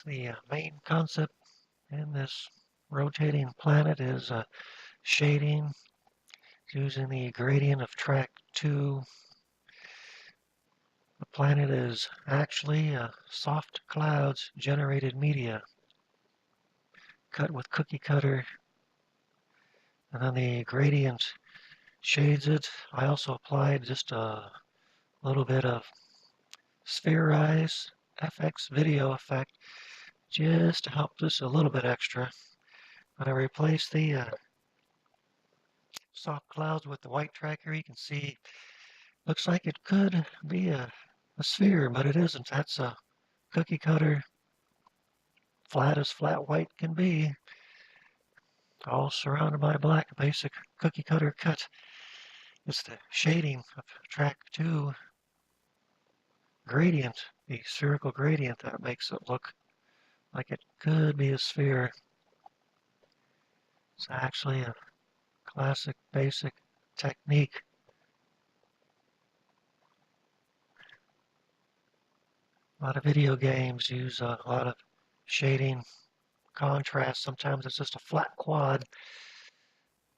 The main concept in this rotating planet is shading using the gradient of track 2. The planet is actually soft clouds generated media cut with cookie cutter, and then the gradient shades it. I also applied just a little bit of Spherize FX video effect just to help this a little bit extra. When I replace the soft clouds with the white tracker, you can see looks like it could be a sphere, but it isn't. That's a cookie cutter, flat as flat white can be, all surrounded by black, basic cookie cutter cut. It's the shading of track 2 gradient, the spherical gradient, that makes it look like it could be a sphere. It's actually a classic basic technique. A lot of video games use a lot of shading, contrast. Sometimes it's just a flat quad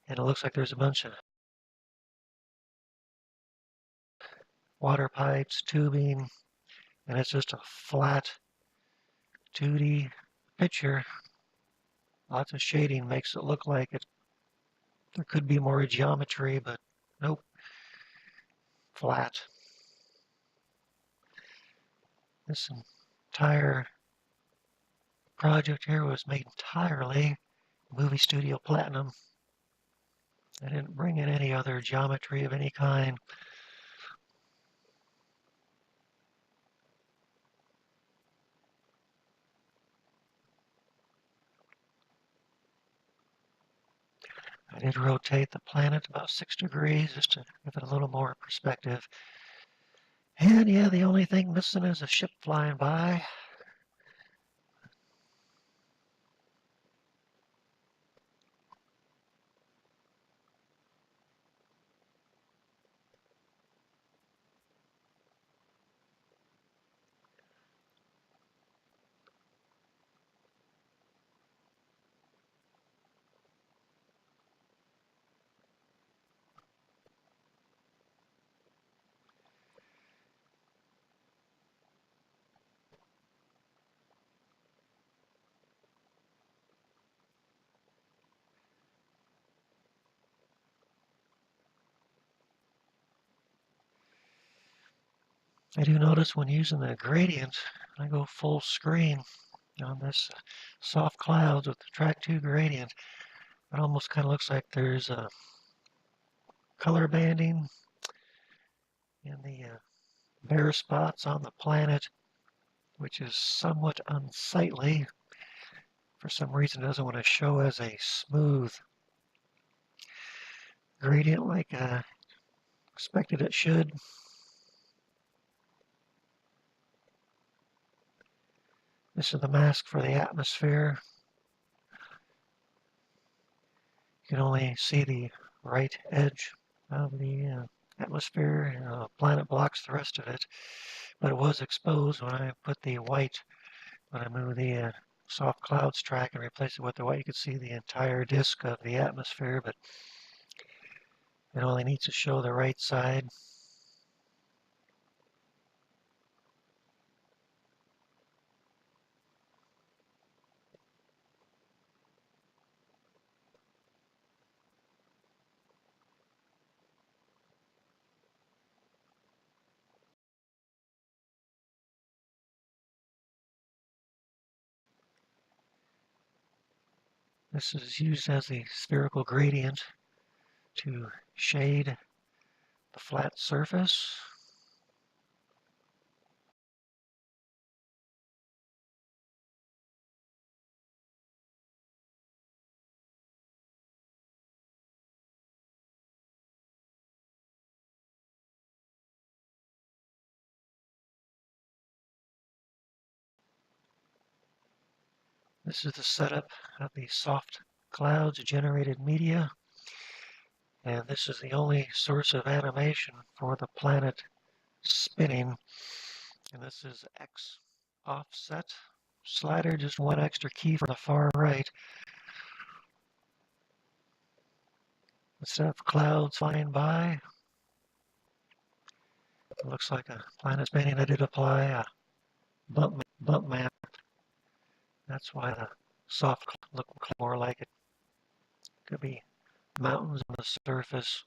and it looks like there's a bunch of water pipes, tubing, and it's just a flat 2D picture. Lots of shading makes it look like there could be more geometry, but nope, flat. This entire project here was made entirely movie studio platinum. I didn't bring in any other geometry of any kind. I did rotate the planet about 6 degrees just to give it a little more perspective. And yeah, the only thing missing is a ship flying by. I do notice when using the gradient, I go full screen on this soft clouds with the track 2 gradient. It almost kind of looks like there's a color banding in the bare spots on the planet, which is somewhat unsightly. For some reason, it doesn't want to show as a smooth gradient like I expected it should. This is the mask for the atmosphere. You can only see the right edge of the atmosphere. The planet blocks the rest of it, but it was exposed when I put the white. When I move the soft clouds track and replace it with the white, you can see the entire disk of the atmosphere, but it only needs to show the right side. This is used as a spherical gradient to shade the flat surface. This is the setup of the soft clouds generated media, and this is the only source of animation for the planet spinning, and this is X offset. slider, just one extra key from the far right. Instead of clouds flying by, it looks like a planet painting. I did apply a bump map. That's why the soft look more like it. Could be mountains on the surface.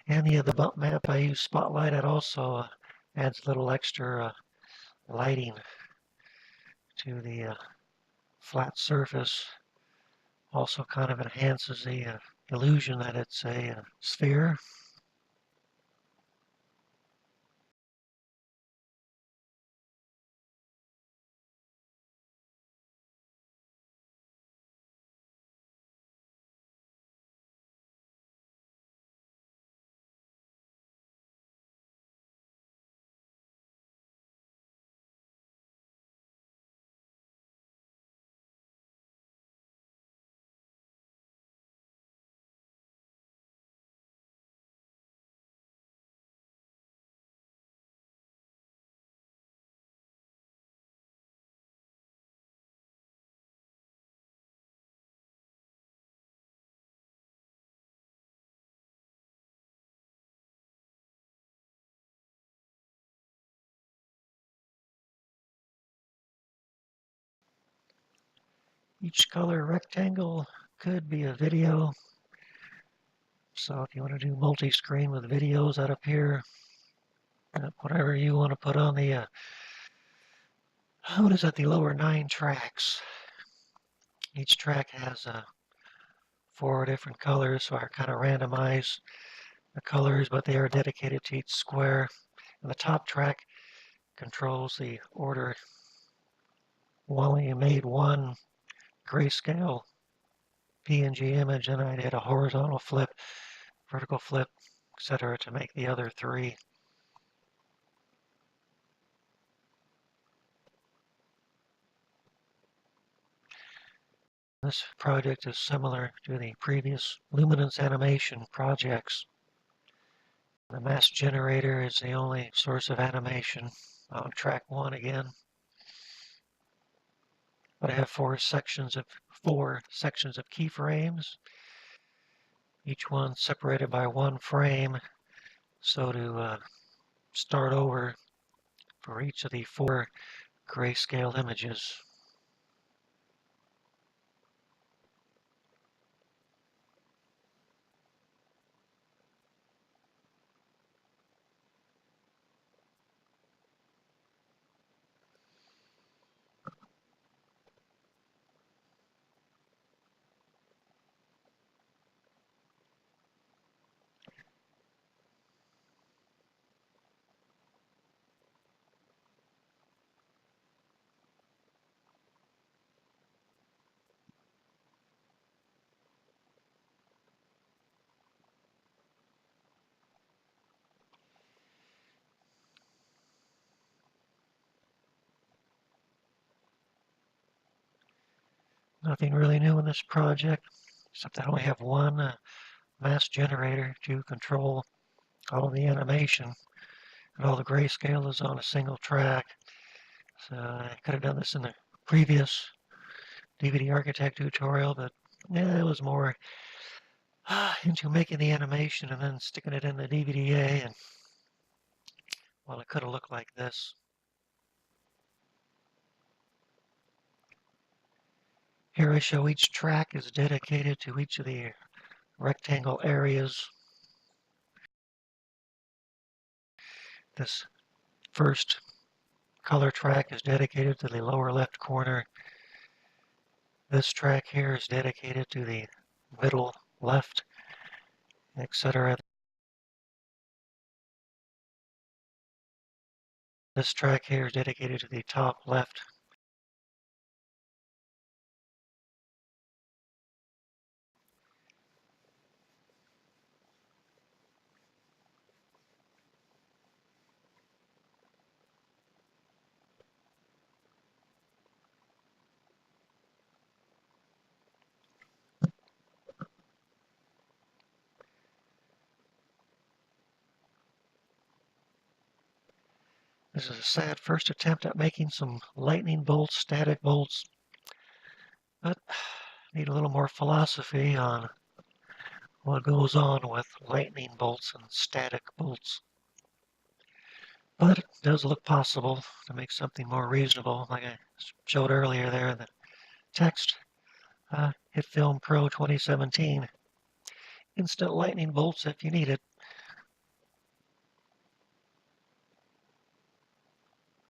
And the bump map, I use spotlight. It also adds a little extra lighting to the flat surface. Also kind of enhances the illusion that it's a sphere. Each color rectangle could be a video. So if you want to do multi-screen with videos that appear, whatever you want to put on the, what is that, the lower 9 tracks. Each track has 4 different colors, so I kind of randomize the colors, but they are dedicated to each square. And the top track controls the order. Well, only made one grayscale PNG image, and I did a horizontal flip, vertical flip, etc. to make the other 3. This project is similar to the previous luminance animation projects. The mass generator is the only source of animation on track 1 again. But I have 4 sections of keyframes, each one separated by 1 frame. So to start over for each of the 4 grayscale images. Nothing really new in this project, except I only have one mass generator to control all of the animation, and all the grayscale is on a single track. So I could have done this in the previous DVD Architect tutorial, but yeah, it was more into making the animation and then sticking it in the DVDA, and well, it could have looked like this. Here I show each track is dedicated to each of the rectangle areas. This first color track is dedicated to the lower left corner. This track here is dedicated to the middle left, etc. This track here is dedicated to the top left. This is a sad first attempt at making some lightning bolts, static bolts, but need a little more philosophy on what goes on with lightning bolts and static bolts. But it does look possible to make something more reasonable, like I showed earlier there in the text. Hit Film Pro 2017. Instant lightning bolts if you need it.